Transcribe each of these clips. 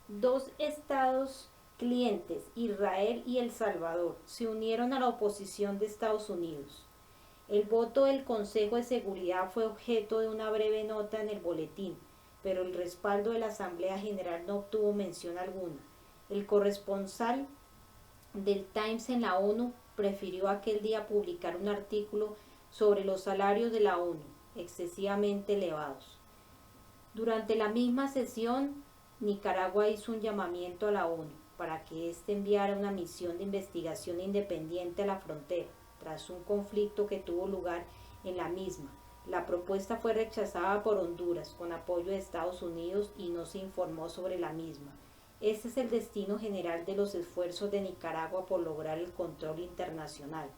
Dos estados clientes, Israel y El Salvador, se unieron a la oposición de Estados Unidos. El voto del Consejo de Seguridad fue objeto de una breve nota en el boletín, pero el respaldo de la Asamblea General no obtuvo mención alguna. El corresponsal del Times en la ONU prefirió aquel día publicar un artículo sobre los salarios de la ONU, excesivamente elevados. Durante la misma sesión, Nicaragua hizo un llamamiento a la ONU para que éste enviara una misión de investigación independiente a la frontera, tras un conflicto que tuvo lugar en la misma. La propuesta fue rechazada por Honduras con apoyo de Estados Unidos y no se informó sobre la misma. Este es el destino general de los esfuerzos de Nicaragua por lograr el control internacional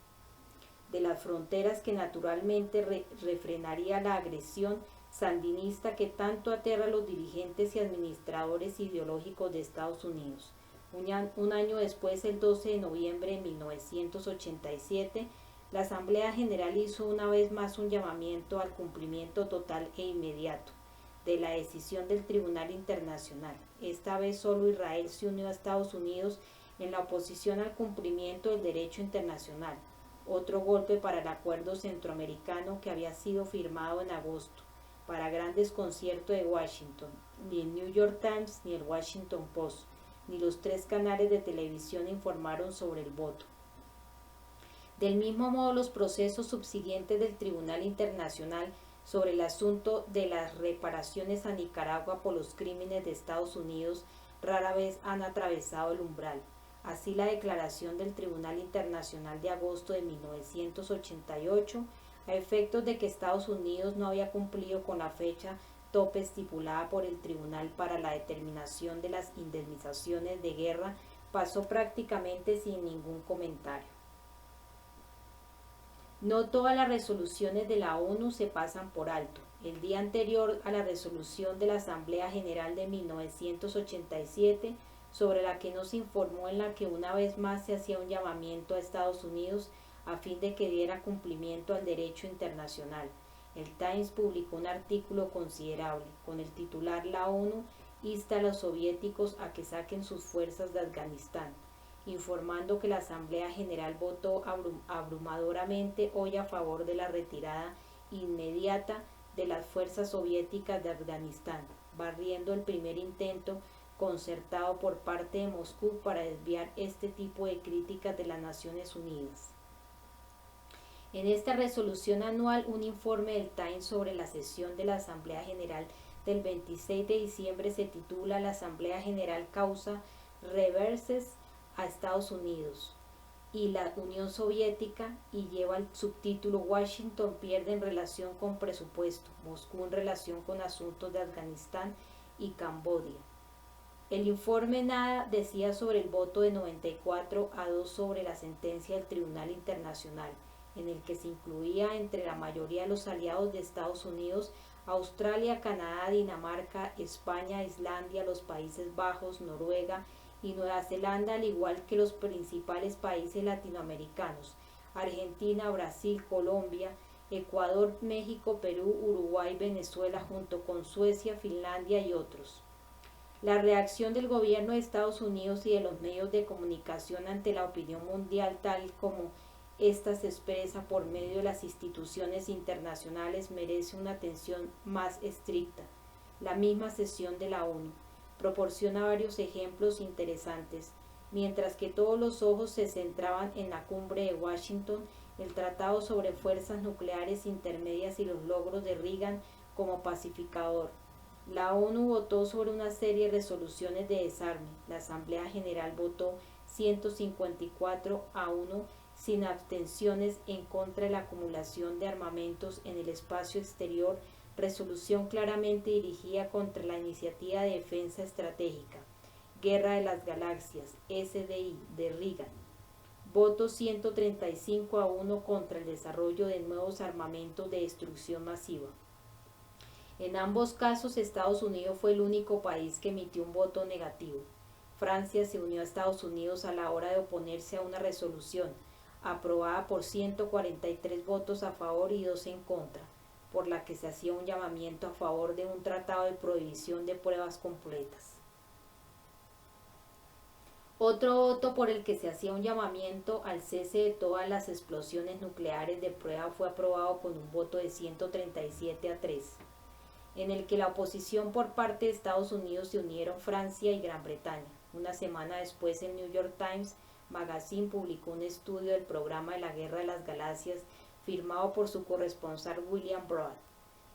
de las fronteras, que naturalmente refrenaría la agresión sandinista que tanto aterra a los dirigentes y administradores ideológicos de Estados Unidos. Un año después, el 12 de noviembre de 1987, la Asamblea General hizo una vez más un llamamiento al cumplimiento total e inmediato de la decisión del Tribunal Internacional. Esta vez solo Israel se unió a Estados Unidos en la oposición al cumplimiento del derecho internacional. Otro golpe para el acuerdo centroamericano que había sido firmado en agosto, para gran desconcierto de Washington. Ni el New York Times ni el Washington Post ni los tres canales de televisión informaron sobre el voto. Del mismo modo, los procesos subsiguientes del Tribunal Internacional sobre el asunto de las reparaciones a Nicaragua por los crímenes de Estados Unidos rara vez han atravesado el umbral. Así, la declaración del Tribunal Internacional de agosto de 1988, a efectos de que Estados Unidos no había cumplido con la fecha tope estipulada por el Tribunal para la determinación de las indemnizaciones de guerra, pasó prácticamente sin ningún comentario. No todas las resoluciones de la ONU se pasan por alto. El día anterior a la resolución de la Asamblea General de 1987, sobre la que no se informó, en la que una vez más se hacía un llamamiento a Estados Unidos a fin de que diera cumplimiento al derecho internacional, el Times publicó un artículo considerable con el titular "La ONU insta a los soviéticos a que saquen sus fuerzas de Afganistán", informando que la Asamblea General votó abrumadoramente hoy a favor de la retirada inmediata de las fuerzas soviéticas de Afganistán, barriendo el primer intento concertado por parte de Moscú para desviar este tipo de críticas de las Naciones Unidas. En esta resolución anual, un informe del Times sobre la sesión de la Asamblea General del 26 de diciembre se titula "La Asamblea General causa reverses a Estados Unidos y la Unión Soviética", y lleva el subtítulo "Washington pierde en relación con presupuesto, Moscú en relación con asuntos de Afganistán y Camboya". El informe nada decía sobre el voto de 94-2 sobre la sentencia del Tribunal Internacional, en el que se incluía entre la mayoría de los aliados de Estados Unidos Australia, Canadá, Dinamarca, España, Islandia, los Países Bajos, Noruega y Nueva Zelanda, al igual que los principales países latinoamericanos: Argentina, Brasil, Colombia, Ecuador, México, Perú, Uruguay, Venezuela, junto con Suecia, Finlandia y otros. La reacción del gobierno de Estados Unidos y de los medios de comunicación ante la opinión mundial, tal como esta se expresa por medio de las instituciones internacionales, merece una atención más estricta. La misma sesión de la ONU proporciona varios ejemplos interesantes. Mientras que todos los ojos se centraban en la cumbre de Washington, el Tratado sobre Fuerzas Nucleares Intermedias y los logros de Reagan como pacificador, la ONU votó sobre una serie de resoluciones de desarme. La Asamblea General votó 154-1 sin abstenciones en contra de la acumulación de armamentos en el espacio exterior, resolución claramente dirigida contra la Iniciativa de Defensa Estratégica, Guerra de las Galaxias, SDI, de Reagan. Voto 135-1 contra el desarrollo de nuevos armamentos de destrucción masiva. En ambos casos, Estados Unidos fue el único país que emitió un voto negativo. Francia se unió a Estados Unidos a la hora de oponerse a una resolución, aprobada por 143 votos a favor y 2 en contra, por la que se hacía un llamamiento a favor de un tratado de prohibición de pruebas completas. Otro voto por el que se hacía un llamamiento al cese de todas las explosiones nucleares de prueba fue aprobado con un voto de 137-3, en el que la oposición por parte de Estados Unidos se unieron Francia y Gran Bretaña. Una semana después, el New York Times Magazine publicó un estudio del programa de la Guerra de las Galaxias firmado por su corresponsal William Broad,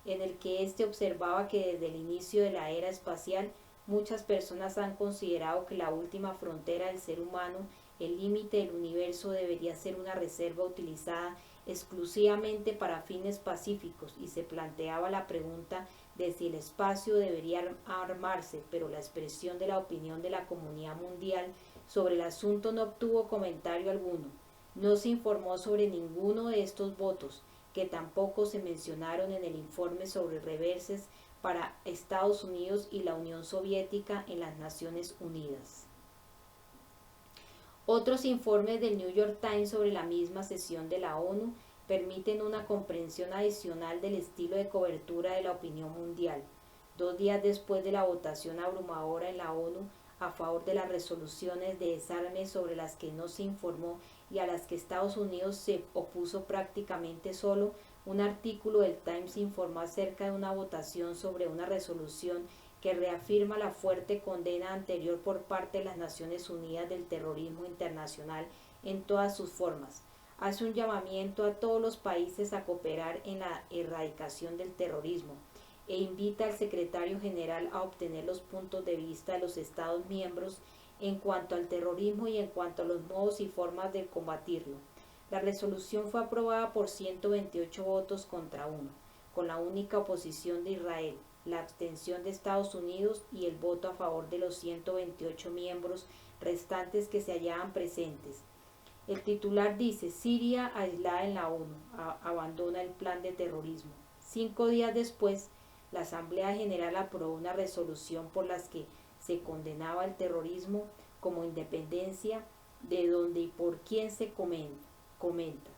en el que éste observaba que desde el inicio de la era espacial muchas personas han considerado que la última frontera del ser humano, el límite del universo, debería ser una reserva utilizada exclusivamente para fines pacíficos, y se planteaba la pregunta de si el espacio debería armarse, pero la expresión de la opinión de la comunidad mundial sobre el asunto no obtuvo comentario alguno. No se informó sobre ninguno de estos votos, que tampoco se mencionaron en el informe sobre reverses para Estados Unidos y la Unión Soviética en las Naciones Unidas. Otros informes del New York Times sobre la misma sesión de la ONU permiten una comprensión adicional del estilo de cobertura de la opinión mundial. 2 días después de la votación abrumadora en la ONU a favor de las resoluciones de desarme sobre las que no se informó y a las que Estados Unidos se opuso prácticamente solo, un artículo del Times informó acerca de una votación sobre una resolución que reafirma la fuerte condena anterior por parte de las Naciones Unidas del terrorismo internacional en todas sus formas. Hace un llamamiento a todos los países a cooperar en la erradicación del terrorismo e invita al secretario general a obtener los puntos de vista de los Estados miembros en cuanto al terrorismo y en cuanto a los modos y formas de combatirlo. La resolución fue aprobada por 128 votos contra 1, con la única oposición de Israel, la abstención de Estados Unidos y el voto a favor de los 128 miembros restantes que se hallaban presentes. El titular dice: Siria aislada en la ONU, abandona el plan de terrorismo. 5 días después, la Asamblea General aprobó una resolución por la que se condenaba el terrorismo como independencia de donde y por quién se comenta.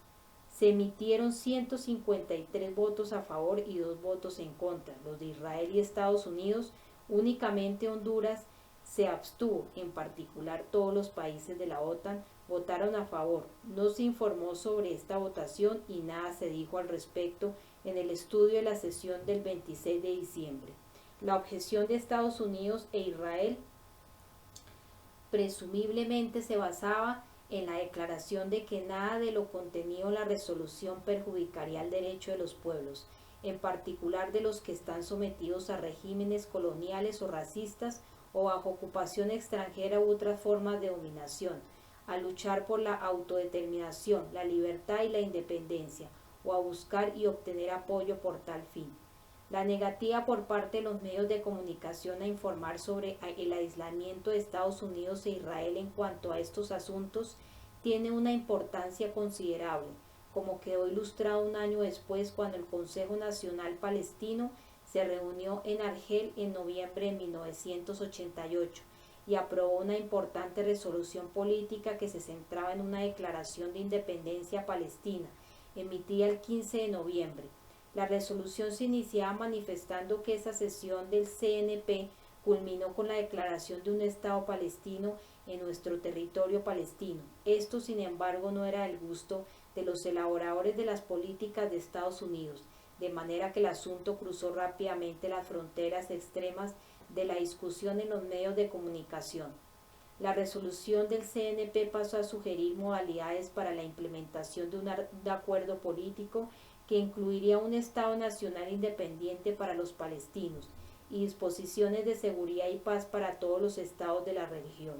Se emitieron 153 votos a favor y 2 votos en contra, los de Israel y Estados Unidos. Únicamente Honduras se abstuvo. En particular, todos los países de la OTAN votaron a favor. No se informó sobre esta votación y nada se dijo al respecto en el estudio de la sesión del 26 de diciembre. La objeción de Estados Unidos e Israel presumiblemente se basaba en la declaración de que nada de lo contenido en la resolución perjudicaría el derecho de los pueblos, en particular de los que están sometidos a regímenes coloniales o racistas o bajo ocupación extranjera u otras formas de dominación, a luchar por la autodeterminación, la libertad y la independencia, o a buscar y obtener apoyo por tal fin. La negativa por parte de los medios de comunicación a informar sobre el aislamiento de Estados Unidos e Israel en cuanto a estos asuntos tiene una importancia considerable, como quedó ilustrado un año después cuando el Consejo Nacional Palestino se reunió en Argel en noviembre de 1988 y aprobó una importante resolución política que se centraba en una declaración de independencia palestina, emitida el 15 de noviembre. La resolución se iniciaba manifestando que esa sesión del CNP culminó con la declaración de un Estado palestino en nuestro territorio palestino. Esto, sin embargo, no era del gusto de los elaboradores de las políticas de Estados Unidos, de manera que el asunto cruzó rápidamente las fronteras extremas de la discusión en los medios de comunicación. La resolución del CNP pasó a sugerir modalidades para la implementación de un acuerdo político que incluiría un Estado nacional independiente para los palestinos y disposiciones de seguridad y paz para todos los estados de la región.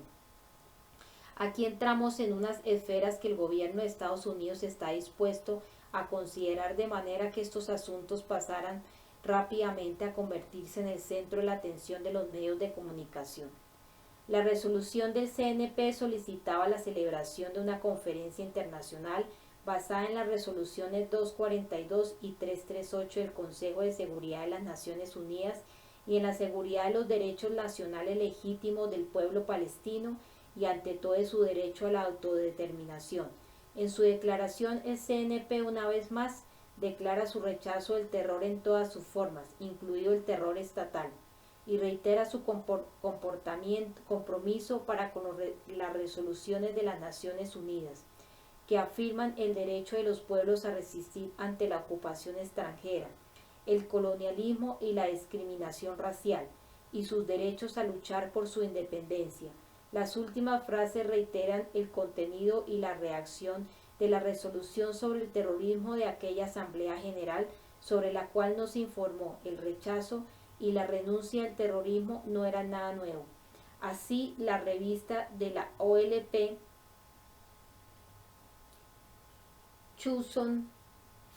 Aquí entramos en unas esferas que el gobierno de Estados Unidos está dispuesto a considerar, de manera que estos asuntos pasaran rápidamente a convertirse en el centro de la atención de los medios de comunicación. La resolución del CNP solicitaba la celebración de una conferencia internacional basada en las resoluciones 242 y 338 del Consejo de Seguridad de las Naciones Unidas y en la seguridad de los derechos nacionales legítimos del pueblo palestino y ante todo de su derecho a la autodeterminación. En su declaración, el CNP una vez más declara su rechazo del terror en todas sus formas, incluido el terror estatal. y reitera su compromiso para con las resoluciones de las Naciones Unidas, que afirman el derecho de los pueblos a resistir ante la ocupación extranjera, el colonialismo y la discriminación racial, y sus derechos a luchar por su independencia. Las últimas frases reiteran el contenido y la reacción de la resolución sobre el terrorismo de aquella Asamblea General, sobre la cual nos informó. El rechazo y la renuncia al terrorismo no era nada nuevo. Así, la revista de la OLP, Chuson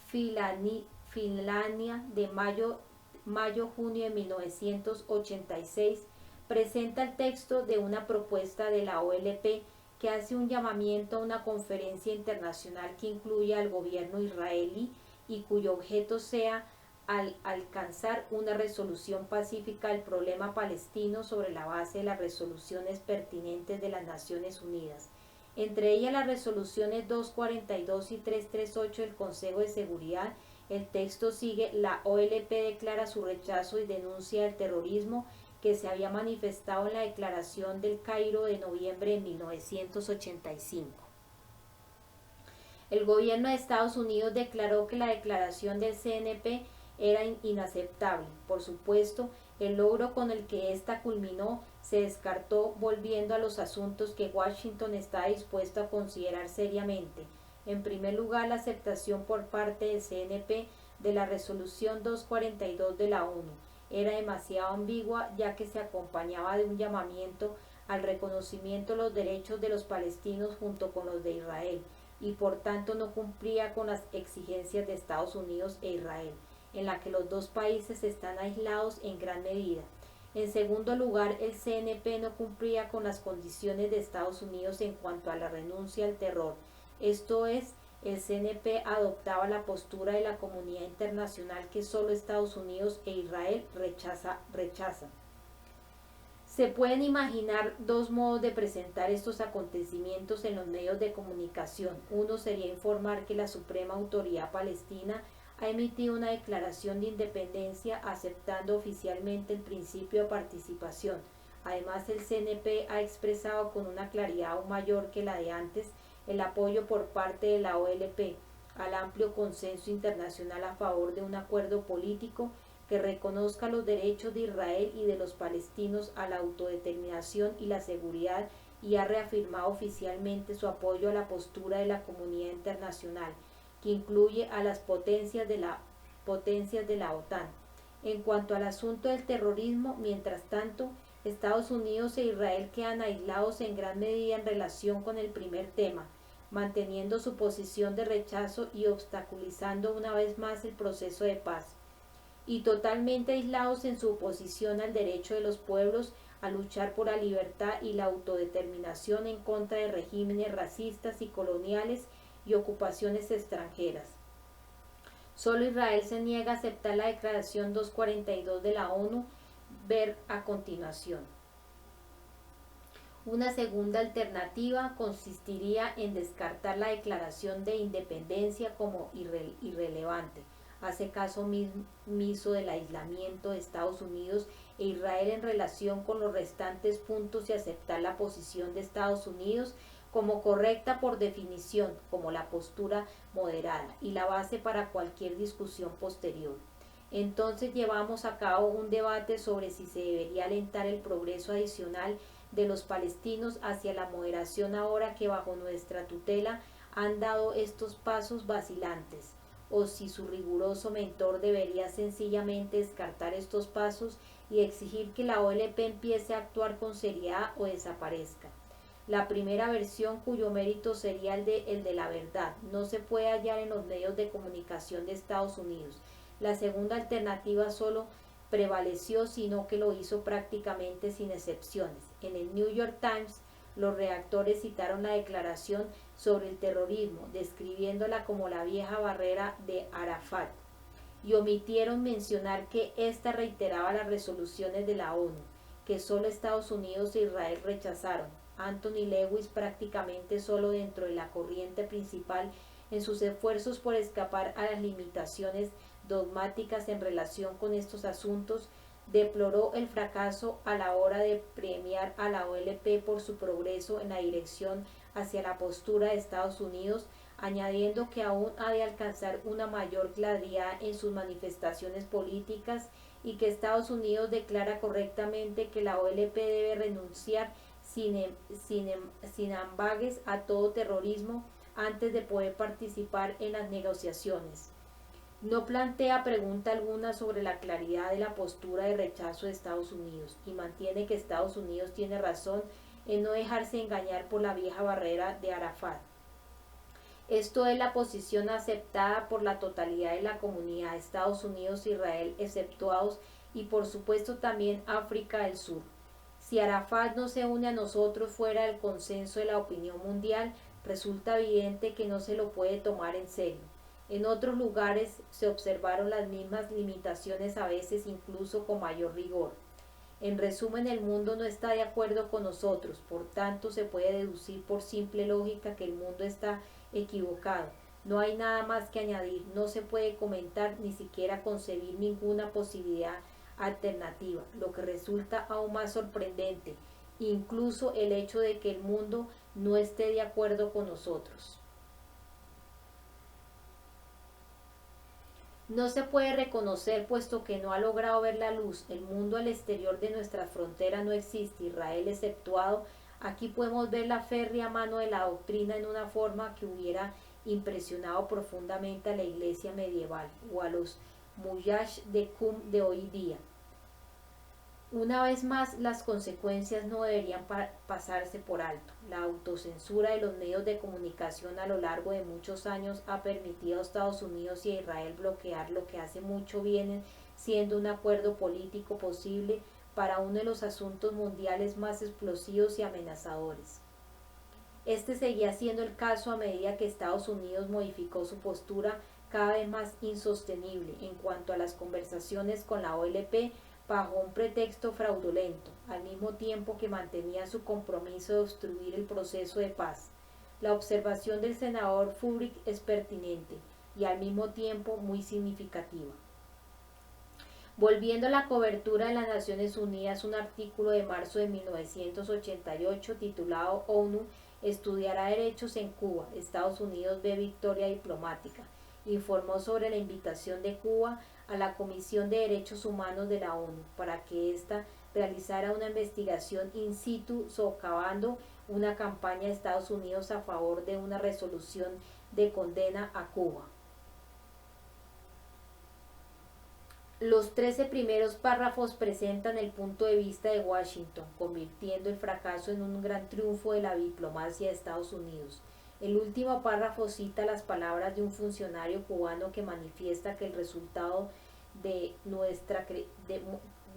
Finlandia, de mayo-junio de 1986, presenta el texto de una propuesta de la OLP que hace un llamamiento a una conferencia internacional que incluya al gobierno israelí y cuyo objeto sea alcanzar una resolución pacífica del problema palestino sobre la base de las resoluciones pertinentes de las Naciones Unidas, entre ellas las resoluciones 242 y 338 del Consejo de Seguridad. El texto sigue: la OLP declara su rechazo y denuncia el terrorismo que se había manifestado en la Declaración del Cairo de noviembre de 1985. El gobierno de Estados Unidos declaró que la declaración del CNP era inaceptable. Por supuesto, el logro con el que ésta culminó se descartó, volviendo a los asuntos que Washington está dispuesto a considerar seriamente. En primer lugar, la aceptación por parte del CNP de la resolución 242 de la ONU era demasiado ambigua, ya que se acompañaba de un llamamiento al reconocimiento de los derechos de los palestinos junto con los de Israel, y por tanto no cumplía con las exigencias de Estados Unidos e Israel, en la que los dos países están aislados en gran medida. En segundo lugar, el CNP no cumplía con las condiciones de Estados Unidos en cuanto a la renuncia al terror. Esto es, el CNP adoptaba la postura de la comunidad internacional que solo Estados Unidos e Israel rechazan. Se pueden imaginar dos modos de presentar estos acontecimientos en los medios de comunicación. Uno sería informar que la Suprema Autoridad Palestina ha emitido una declaración de independencia aceptando oficialmente el principio de participación. Además, el CNP ha expresado con una claridad aún mayor que la de antes el apoyo por parte de la OLP al amplio consenso internacional a favor de un acuerdo político que reconozca los derechos de Israel y de los palestinos a la autodeterminación y la seguridad, y ha reafirmado oficialmente su apoyo a la postura de la comunidad internacional, que incluye a las potencias de la OTAN. En cuanto al asunto del terrorismo, mientras tanto, Estados Unidos e Israel quedan aislados en gran medida en relación con el primer tema, manteniendo su posición de rechazo y obstaculizando una vez más el proceso de paz, y totalmente aislados en su oposición al derecho de los pueblos a luchar por la libertad y la autodeterminación en contra de regímenes racistas y coloniales y ocupaciones extranjeras. Solo Israel se niega a aceptar la Declaración 242 de la ONU. Ver a continuación. Una segunda alternativa consistiría en descartar la declaración de independencia como irrelevante. Hace caso omiso del aislamiento de Estados Unidos e Israel en relación con los restantes puntos y aceptar la posición de Estados Unidos como correcta por definición, como la postura moderada y la base para cualquier discusión posterior. Entonces llevamos a cabo un debate sobre si se debería alentar el progreso adicional de los palestinos hacia la moderación ahora que bajo nuestra tutela han dado estos pasos vacilantes, o si su riguroso mentor debería sencillamente descartar estos pasos y exigir que la OLP empiece a actuar con seriedad o desaparezca. La primera versión, cuyo mérito sería el de la verdad, no se puede hallar en los medios de comunicación de Estados Unidos. La segunda alternativa solo prevaleció, sino que lo hizo prácticamente sin excepciones. En el New York Times, los redactores citaron la declaración sobre el terrorismo, describiéndola como la vieja barrera de Arafat, y omitieron mencionar que ésta reiteraba las resoluciones de la ONU, que solo Estados Unidos e Israel rechazaron. Anthony Lewis, prácticamente solo dentro de la corriente principal en sus esfuerzos por escapar a las limitaciones dogmáticas en relación con estos asuntos, deploró el fracaso a la hora de premiar a la OLP por su progreso en la dirección hacia la postura de Estados Unidos, añadiendo que aún ha de alcanzar una mayor claridad en sus manifestaciones políticas y que Estados Unidos declara correctamente que la OLP debe renunciar sin ambages a todo terrorismo antes de poder participar en las negociaciones. No plantea pregunta alguna sobre la claridad de la postura de rechazo de Estados Unidos y mantiene que Estados Unidos tiene razón en no dejarse engañar por la vieja barrera de Arafat. Esto es la posición aceptada por la totalidad de la comunidad de Estados Unidos e Israel exceptuados y por supuesto también África del Sur. Si Arafat no se une a nosotros fuera del consenso de la opinión mundial, resulta evidente que no se lo puede tomar en serio. En otros lugares se observaron las mismas limitaciones, a veces incluso con mayor rigor. En resumen, el mundo no está de acuerdo con nosotros, por tanto se puede deducir por simple lógica que el mundo está equivocado. No hay nada más que añadir, no se puede comentar ni siquiera concebir ninguna posibilidad alternativa, lo que resulta aún más sorprendente, incluso el hecho de que el mundo no esté de acuerdo con nosotros. No se puede reconocer puesto que no ha logrado ver la luz. El mundo al exterior de nuestra frontera no existe, Israel exceptuado. Aquí podemos ver la férrea mano de la doctrina en una forma que hubiera impresionado profundamente a la iglesia medieval o a los muyash de Qum de hoy día. Una vez más, las consecuencias no deberían pasarse por alto. La autocensura de los medios de comunicación a lo largo de muchos años ha permitido a Estados Unidos y a Israel bloquear lo que hace mucho viene siendo un acuerdo político posible para uno de los asuntos mundiales más explosivos y amenazadores. Este seguía siendo el caso a medida que Estados Unidos modificó su postura cada vez más insostenible en cuanto a las conversaciones con la OLP bajo un pretexto fraudulento, al mismo tiempo que mantenía su compromiso de obstruir el proceso de paz. La observación del senador Furyk es pertinente y al mismo tiempo muy significativa. Volviendo a la cobertura de las Naciones Unidas, un artículo de marzo de 1988 titulado ONU estudiará derechos en Cuba, Estados Unidos ve victoria diplomática, informó sobre la invitación de Cuba a la Comisión de Derechos Humanos de la ONU para que ésta realizara una investigación in situ socavando una campaña de Estados Unidos a favor de una resolución de condena a Cuba. Los 13 primeros párrafos presentan el punto de vista de Washington, convirtiendo el fracaso en un gran triunfo de la diplomacia de Estados Unidos. El último párrafo cita las palabras de un funcionario cubano que manifiesta que el resultado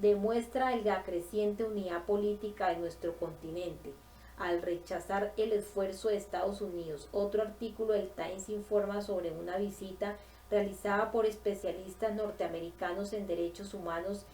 demuestra la creciente unidad política de nuestro continente al rechazar el esfuerzo de Estados Unidos. Otro artículo del Times informa sobre una visita realizada por especialistas norteamericanos en derechos humanos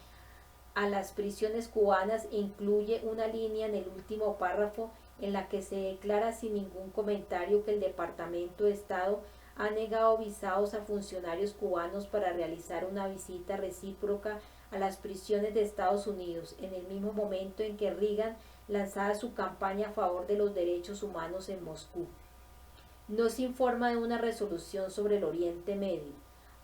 a las prisiones cubanas e incluye una línea en el último párrafo en la que se declara sin ningún comentario que el Departamento de Estado ha negado visados a funcionarios cubanos para realizar una visita recíproca a las prisiones de Estados Unidos, en el mismo momento en que Reagan lanzaba su campaña a favor de los derechos humanos en Moscú. No se informa de una resolución sobre el Oriente Medio,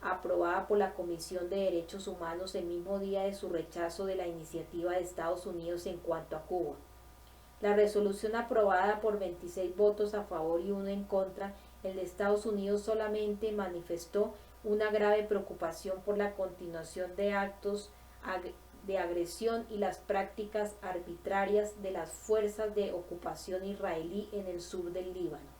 aprobada por la Comisión de Derechos Humanos el mismo día de su rechazo de la iniciativa de Estados Unidos en cuanto a Cuba. La resolución aprobada por 26 votos a favor y 1 en contra, el de Estados Unidos solamente manifestó una grave preocupación por la continuación de actos de agresión y las prácticas arbitrarias de las fuerzas de ocupación israelí en el sur del Líbano,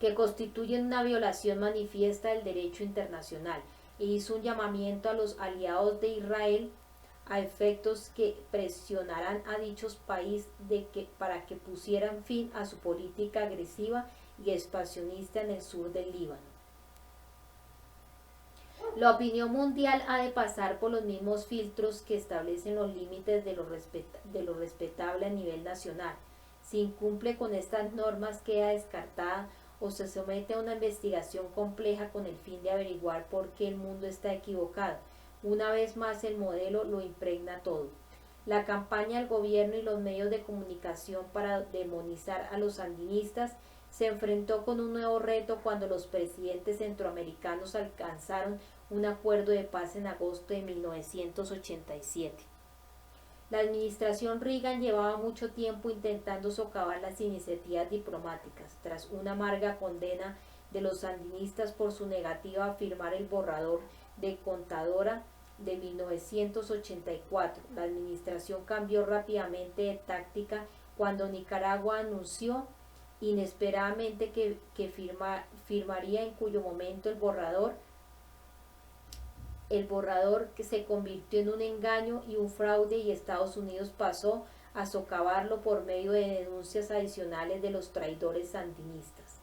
que constituyen una violación manifiesta del derecho internacional, e hizo un llamamiento a los aliados de Israel a efectos que presionarán a dichos países para que pusieran fin a su política agresiva y expansionista en el sur del Líbano. La opinión mundial ha de pasar por los mismos filtros que establecen los límites de lo respetable a nivel nacional. Si incumple con estas normas, queda descartada o se somete a una investigación compleja con el fin de averiguar por qué el mundo está equivocado. Una vez más el modelo lo impregna todo. La campaña del gobierno y los medios de comunicación para demonizar a los sandinistas se enfrentó con un nuevo reto cuando los presidentes centroamericanos alcanzaron un acuerdo de paz en agosto de 1987. La administración Reagan llevaba mucho tiempo intentando socavar las iniciativas diplomáticas, tras una amarga condena de los sandinistas por su negativa a firmar el borrador de Contadora de 1984. La administración cambió rápidamente de táctica cuando Nicaragua anunció inesperadamente que firmaría, en cuyo momento el borrador que se convirtió en un engaño y un fraude, y Estados Unidos pasó a socavarlo por medio de denuncias adicionales de los traidores sandinistas.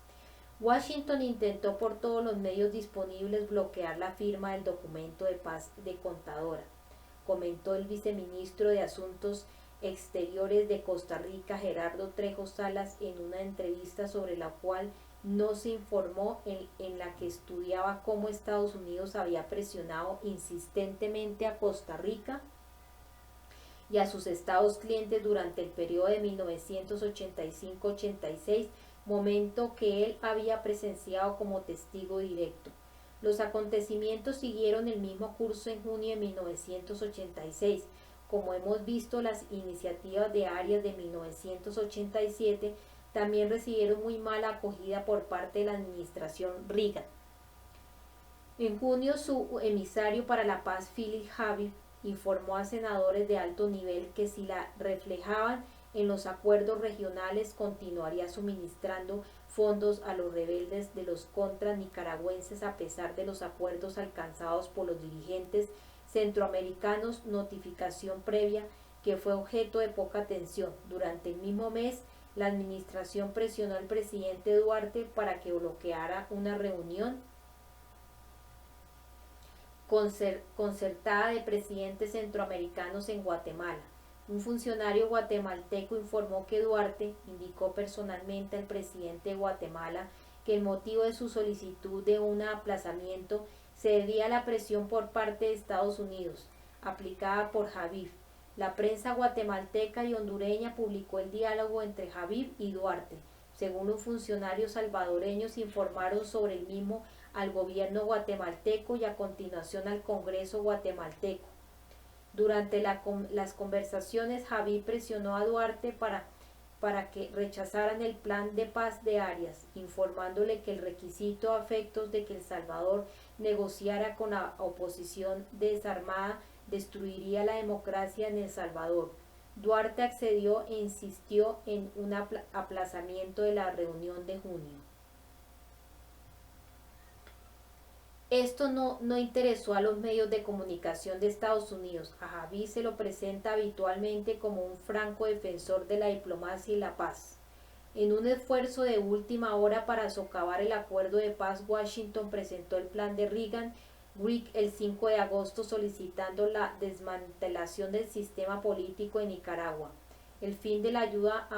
Washington intentó por todos los medios disponibles bloquear la firma del documento de paz de Contadora, comentó el viceministro de Asuntos Exteriores de Costa Rica, Gerardo Trejo Salas, en una entrevista sobre la cual no se informó, en la que estudiaba cómo Estados Unidos había presionado insistentemente a Costa Rica y a sus estados clientes durante el periodo de 1985-86, momento que él había presenciado como testigo directo. Los acontecimientos siguieron el mismo curso en junio de 1986. Como hemos visto, las iniciativas de Arias de 1987 también recibieron muy mala acogida por parte de la administración Reagan. En junio, su emisario para la paz, Philip Habib, informó a senadores de alto nivel que si la reflejaban en los acuerdos regionales, continuaría suministrando fondos a los rebeldes de los contras nicaragüenses a pesar de los acuerdos alcanzados por los dirigentes centroamericanos, notificación previa que fue objeto de poca atención. Durante el mismo mes, la administración presionó al presidente Duarte para que bloqueara una reunión concertada de presidentes centroamericanos en Guatemala. Un funcionario guatemalteco informó que Duarte indicó personalmente al presidente de Guatemala que el motivo de su solicitud de un aplazamiento se debía a la presión por parte de Estados Unidos, aplicada por Habib. La prensa guatemalteca y hondureña publicó el diálogo entre Habib y Duarte. Según los funcionarios salvadoreños, informaron sobre el mismo al gobierno guatemalteco y a continuación al Congreso guatemalteco. Durante las conversaciones, Habib presionó a Duarte para que rechazaran el plan de paz de Arias, informándole que el requisito a efectos de que El Salvador negociara con la oposición desarmada destruiría la democracia en El Salvador. Duarte accedió e insistió en un aplazamiento de la reunión de junio. Esto no interesó a los medios de comunicación de Estados Unidos. A Habib se lo presenta habitualmente como un franco defensor de la diplomacia y la paz. En un esfuerzo de última hora para socavar el acuerdo de paz, Washington presentó el plan de Reagan el 5 de agosto solicitando la desmantelación del sistema político en Nicaragua, el fin de la ayuda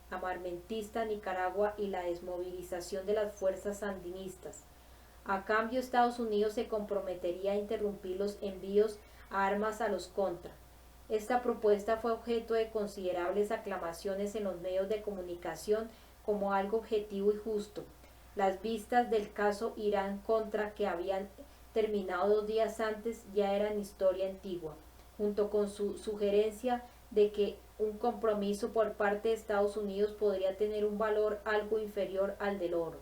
armamentista a Nicaragua y la desmovilización de las fuerzas sandinistas. A cambio, Estados Unidos se comprometería a interrumpir los envíos a armas a los contra. Esta propuesta fue objeto de considerables aclamaciones en los medios de comunicación como algo objetivo y justo. Las vistas del caso Irán-Contra, que habían terminado 2 días antes, ya eran historia antigua, junto con su sugerencia de que un compromiso por parte de Estados Unidos podría tener un valor algo inferior al del oro.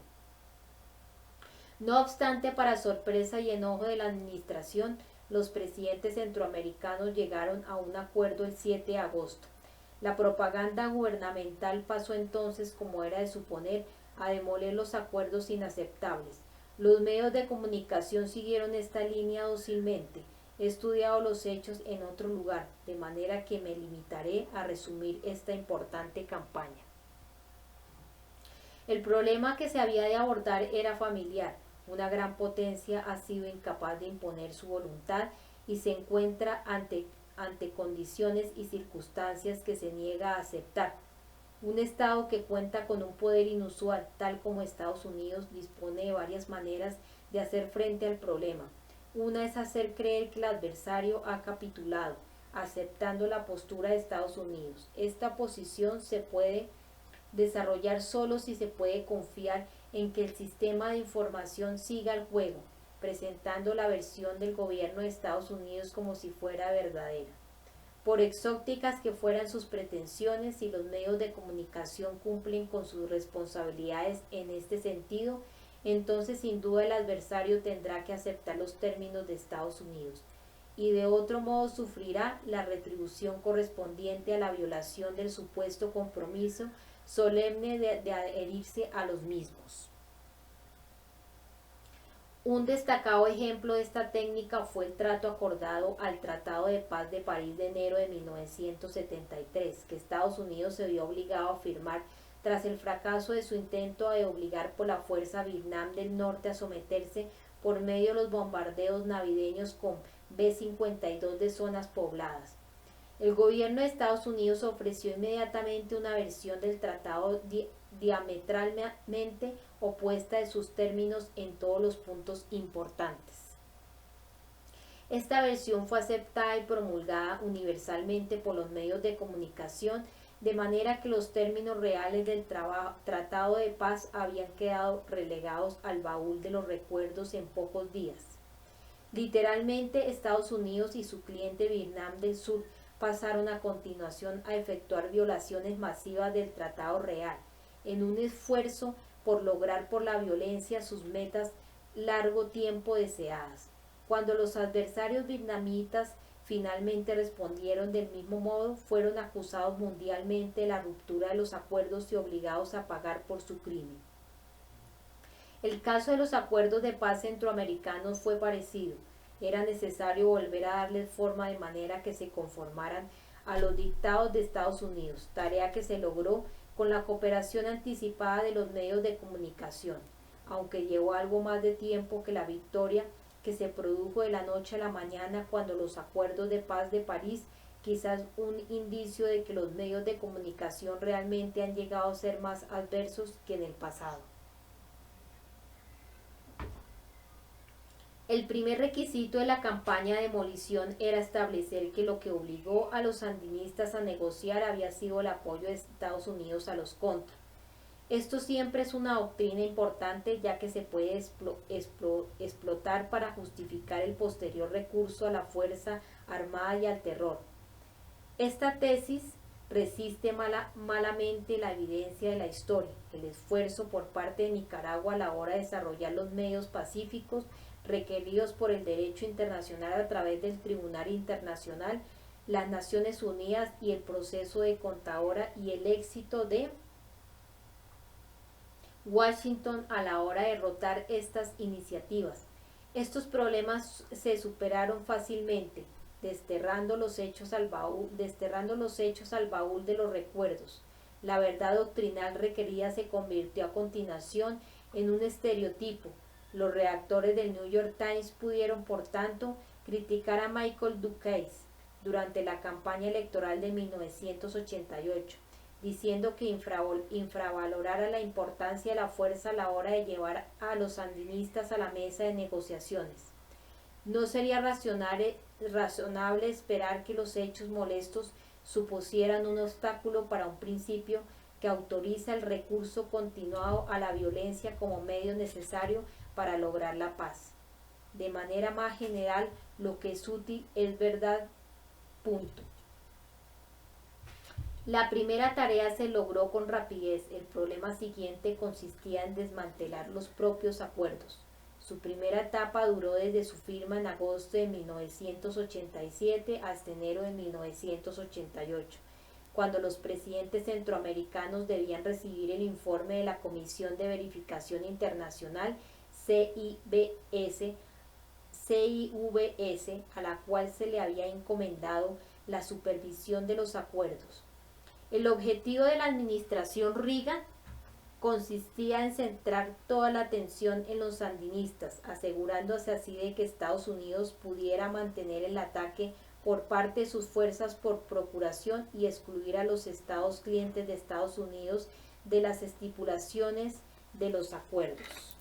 No obstante, para sorpresa y enojo de la administración, los presidentes centroamericanos llegaron a un acuerdo el 7 de agosto. La propaganda gubernamental pasó entonces, como era de suponer, a demoler los acuerdos inaceptables. Los medios de comunicación siguieron esta línea dócilmente. He estudiado los hechos en otro lugar, de manera que me limitaré a resumir esta importante campaña. El problema que se había de abordar era familiar. Una gran potencia ha sido incapaz de imponer su voluntad y se encuentra ante condiciones y circunstancias que se niega a aceptar. Un Estado que cuenta con un poder inusual, tal como Estados Unidos, dispone de varias maneras de hacer frente al problema. Una es hacer creer que el adversario ha capitulado, aceptando la postura de Estados Unidos. Esta posición se puede desarrollar solo si se puede confiar en que el sistema de información siga el juego, presentando la versión del gobierno de Estados Unidos como si fuera verdadera. Por exóticas que fueran sus pretensiones, si los medios de comunicación cumplen con sus responsabilidades en este sentido, entonces sin duda el adversario tendrá que aceptar los términos de Estados Unidos, y de otro modo sufrirá la retribución correspondiente a la violación del supuesto compromiso solemne de adherirse a los mismos. Un destacado ejemplo de esta técnica fue el trato acordado al Tratado de Paz de París de enero de 1973, que Estados Unidos se vio obligado a firmar tras el fracaso de su intento de obligar por la fuerza a Vietnam del Norte a someterse por medio de los bombardeos navideños con B-52 de zonas pobladas. El gobierno de Estados Unidos ofreció inmediatamente una versión del tratado diametralmente opuesta de sus términos en todos los puntos importantes. Esta versión fue aceptada y promulgada universalmente por los medios de comunicación, de manera que los términos reales del tratado de paz habían quedado relegados al baúl de los recuerdos en pocos días. Literalmente, Estados Unidos y su cliente Vietnam del Sur pasaron a continuación a efectuar violaciones masivas del tratado real, en un esfuerzo por lograr por la violencia sus metas largo tiempo deseadas. Cuando los adversarios vietnamitas finalmente respondieron del mismo modo, fueron acusados mundialmente de la ruptura de los acuerdos y obligados a pagar por su crimen. El caso de los acuerdos de paz centroamericanos fue parecido. Era necesario volver a darles forma de manera que se conformaran a los dictados de Estados Unidos, tarea que se logró con la cooperación anticipada de los medios de comunicación, aunque llevó algo más de tiempo que la victoria que se produjo de la noche a la mañana cuando los acuerdos de paz de París, quizás un indicio de que los medios de comunicación realmente han llegado a ser más adversos que en el pasado. El primer requisito de la campaña de demolición era establecer que lo que obligó a los sandinistas a negociar había sido el apoyo de Estados Unidos a los contras. Esto siempre es una doctrina importante, ya que se puede explotar para justificar el posterior recurso a la fuerza armada y al terror. Esta tesis resiste malamente la evidencia de la historia. El esfuerzo por parte de Nicaragua a la hora de desarrollar los medios pacíficos requeridos por el derecho internacional a través del Tribunal Internacional, las Naciones Unidas y el proceso de Contadora, y el éxito de Washington a la hora de derrotar estas iniciativas. Estos problemas se superaron fácilmente, desterrando los hechos al baúl de los recuerdos. La verdad doctrinal requerida se convirtió a continuación en un estereotipo. Los redactores del New York Times pudieron, por tanto, criticar a Michael Dukakis durante la campaña electoral de 1988, diciendo que infravalorara la importancia de la fuerza a la hora de llevar a los sandinistas a la mesa de negociaciones. No sería razonable esperar que los hechos molestos supusieran un obstáculo para un principio que autoriza el recurso continuado a la violencia como medio necesario para lograr la paz. De manera más general, lo que es útil es verdad. Punto. La primera tarea se logró con rapidez. El problema siguiente consistía en desmantelar los propios acuerdos. Su primera etapa duró desde su firma en agosto de 1987 hasta enero de 1988, cuando los presidentes centroamericanos debían recibir el informe de la Comisión de Verificación Internacional, CIVS, a la cual se le había encomendado la supervisión de los acuerdos. El objetivo de la administración Reagan consistía en centrar toda la atención en los sandinistas, asegurándose así de que Estados Unidos pudiera mantener el ataque por parte de sus fuerzas por procuración y excluir a los estados clientes de Estados Unidos de las estipulaciones de los acuerdos.